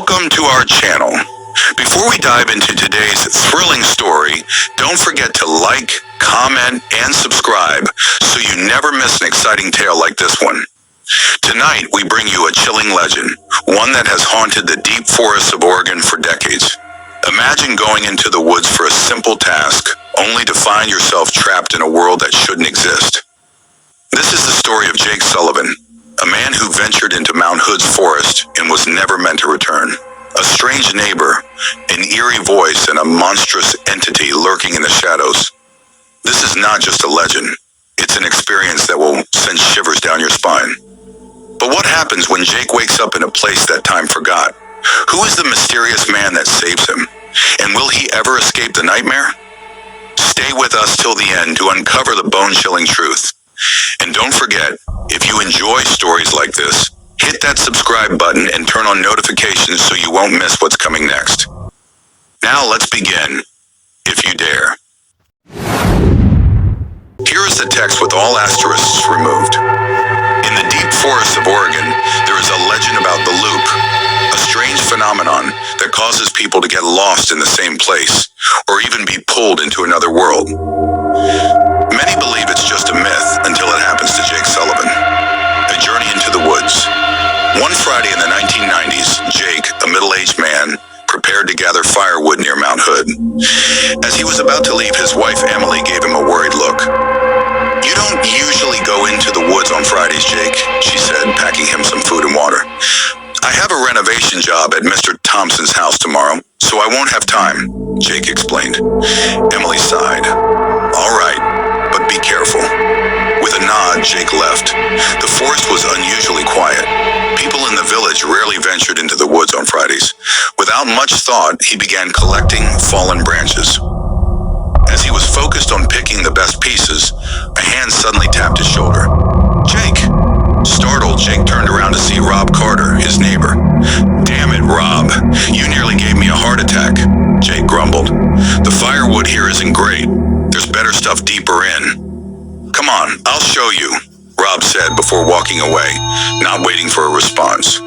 Welcome to our channel. Before we dive into today's thrilling story, don't forget to like, comment, and subscribe so you never miss an exciting tale like this one. Tonight, we bring you a chilling legend, one that has haunted the deep forests of Oregon for decades. Imagine going into the woods for a simple task, only to find yourself trapped in a world that shouldn't exist. This is the story of Jake Sullivan, a man who ventured into Mount Hood's forest and was never meant to return. A strange neighbor, an eerie voice, and a monstrous entity lurking in the shadows. This is not just a legend. It's an experience that will send shivers down your spine. But what happens when Jake wakes up in a place that time forgot? Who is the mysterious man that saves him? And will he ever escape the nightmare? Stay with us till the end to uncover the bone-chilling truth. And don't forget, if you enjoy stories like this, hit that subscribe button and turn on notifications so you won't miss what's coming next. Now let's begin, if you dare. Here is the text with all asterisks removed. In the deep forests of Oregon, there is a legend about the loop, a strange phenomenon that causes people to get lost in the same place, or even be pulled into another world. Many believe it's just a myth until it happens to Jake Sullivan. A journey into the woods. One Friday in the 1990s, Jake, a middle-aged man, prepared to gather firewood near Mount Hood. As he was about to leave, his wife Emily gave him a worried look. "You don't usually go into the woods on Fridays, Jake," she said, packing him some food and water. "I have a renovation job at Mr. Thompson's house tomorrow, so I won't have time," Jake explained. Emily sighed. "All right, but be careful." With a nod, Jake left. The forest was unusually quiet. People in the village rarely ventured into the woods on Fridays. Without much thought, he began collecting fallen branches. As he was focused on picking the best pieces, a hand suddenly tapped his shoulder. "Jake!" Startled, Jake turned around to see Rob Carter, his neighbor. "Damn it, Rob. You nearly gave me a heart attack," Jake grumbled. "The firewood here isn't great. There's better stuff deeper in." "Come on, I'll show you," Rob said before walking away, not waiting for a response.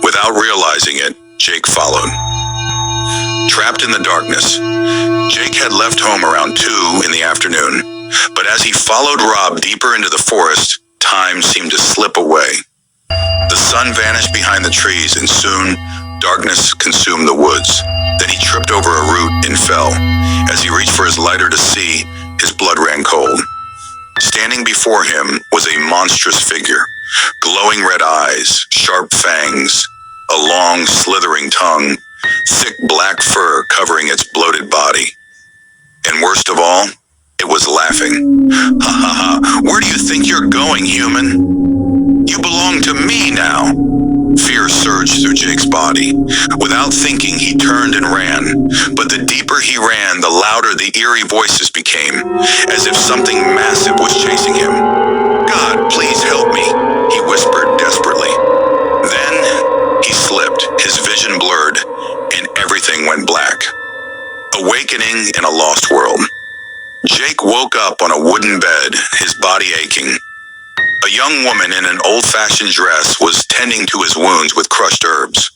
Without realizing it, Jake followed. Trapped in the darkness, Jake had left home around 2 in the afternoon, but as he followed Rob deeper into the forest, time seemed to slip away. The sun vanished behind the trees, and soon, darkness consumed the woods. Then he tripped over a root and fell. As he reached for his lighter to see, his blood ran cold. Standing before him was a monstrous figure, glowing red eyes, sharp fangs, a long, slithering tongue, thick black fur covering its bloated body. And worst of all, it was laughing. "Ha ha ha, where do you think you're going, human? You belong to me now." Fear surged through Jake's body. Without thinking, he turned and ran. But the deeper he ran, the louder the eerie voices became, as if something massive was chasing him. "God, please help me," he whispered desperately. Then he slipped, his vision blurred, and everything went black. Awakening in a lost world. Jake woke up on a wooden bed, his body aching. A young woman in an old-fashioned dress was tending to his wounds with crushed herbs.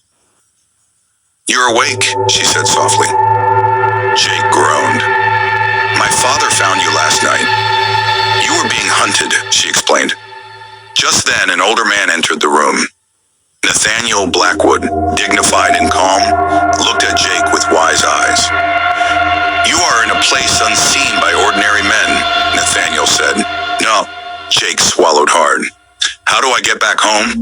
"You're awake," she said softly. Jake groaned. "My father found you last night. You were being hunted," she explained. Just then, an older man entered the room. Nathaniel Blackwood, dignified and calm, looked at Jake with wise eyes. "You are in a place unseen by ordinary men," Nathaniel said. "No." Jake swallowed hard. "How do I get back home?"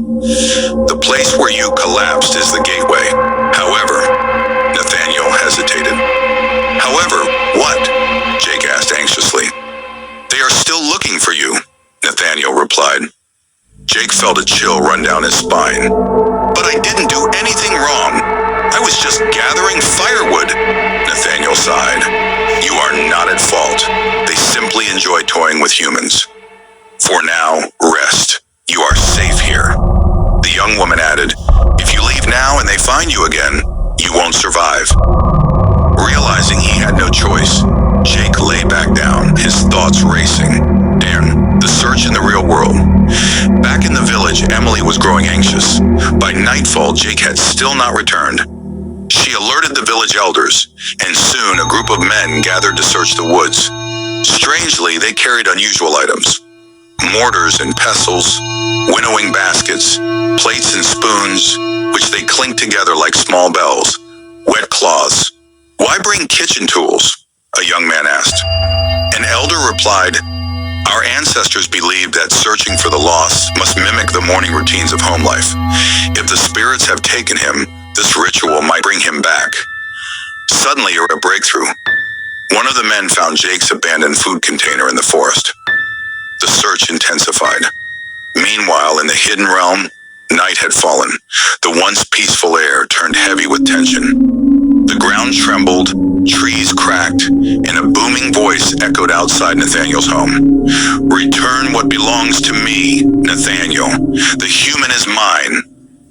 "The place where you collapsed is the gateway. However," Nathaniel hesitated. "However, what?" Jake asked anxiously. "They are still looking for you," Nathaniel replied. Jake felt a chill run down his spine. "But I didn't do anything wrong. I was just gathering firewood," Nathaniel sighed. "You are not at fault. They simply enjoy toying with humans. For now, rest. You are safe here." The young woman added, "If you leave now and they find you again, you won't survive." Realizing he had no choice, Jake lay back down, his thoughts racing. Damn, The search in the real world. Back in the village, Emily was growing anxious. By nightfall, Jake had still not returned. She alerted the village elders, and soon a group of men gathered to search the woods. Strangely, they carried unusual items. Mortars and pestles, winnowing baskets, plates and spoons, which they clinked together like small bells. Wet cloths. "Why bring kitchen tools?" a young man asked. An elder replied, "Our ancestors believed that searching for the lost must mimic the morning routines of home life. If the spirits have taken him, this ritual might bring him back." Suddenly, a breakthrough. One of the men found Jake's abandoned food container in the forest. The search intensified. Meanwhile, in the hidden realm, night had fallen. The once peaceful air turned heavy with tension. The ground trembled, trees cracked, and a booming voice echoed outside Nathaniel's home. "Return what belongs to me, Nathaniel. The human is mine."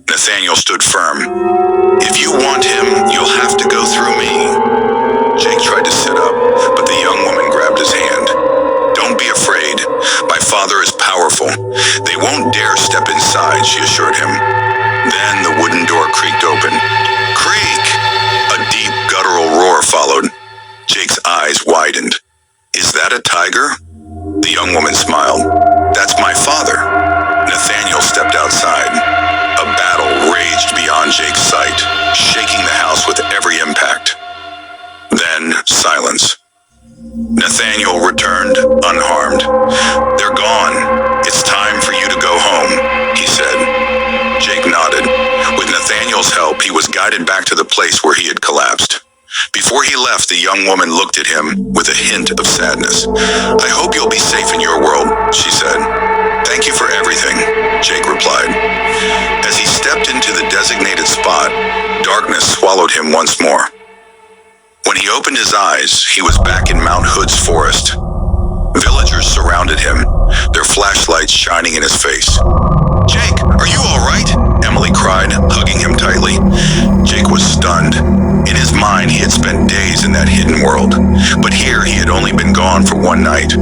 Nathaniel stood firm. "If you want him, you'll have to go through me." Jake tried to sit up, but the young woman grabbed his hand. "Don't be afraid. My father is powerful. They won't dare step inside," she assured him. Then the wooden door creaked open. Creak! A deep guttural roar followed. Jake's eyes widened. "Is that a tiger?" The young woman smiled. "That's my father." Nathaniel stepped outside. A battle raged beyond Jake's sight, shaking the house with every impact. Then silence. Nathaniel returned, unharmed. "They're gone. It's time for you to go home," he said. Jake nodded. With Nathaniel's help, he was guided back to the place where he had collapsed. Before he left, the young woman looked at him with a hint of sadness. "I hope you'll be safe in your world," she said. "Thank you for everything," Jake replied. As he stepped into the designated spot, darkness swallowed him once more. When he opened his eyes, he was back in Mount Hood's forest. Villagers surrounded him, their flashlights shining in his face. "Jake, are you all right?" Emily cried, hugging him tightly. Jake was stunned. In his mind, he had spent days in that hidden world, but here he had only been gone for one night.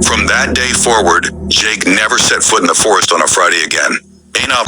From that day forward, Jake never set foot in the forest on a Friday again. Ain't up.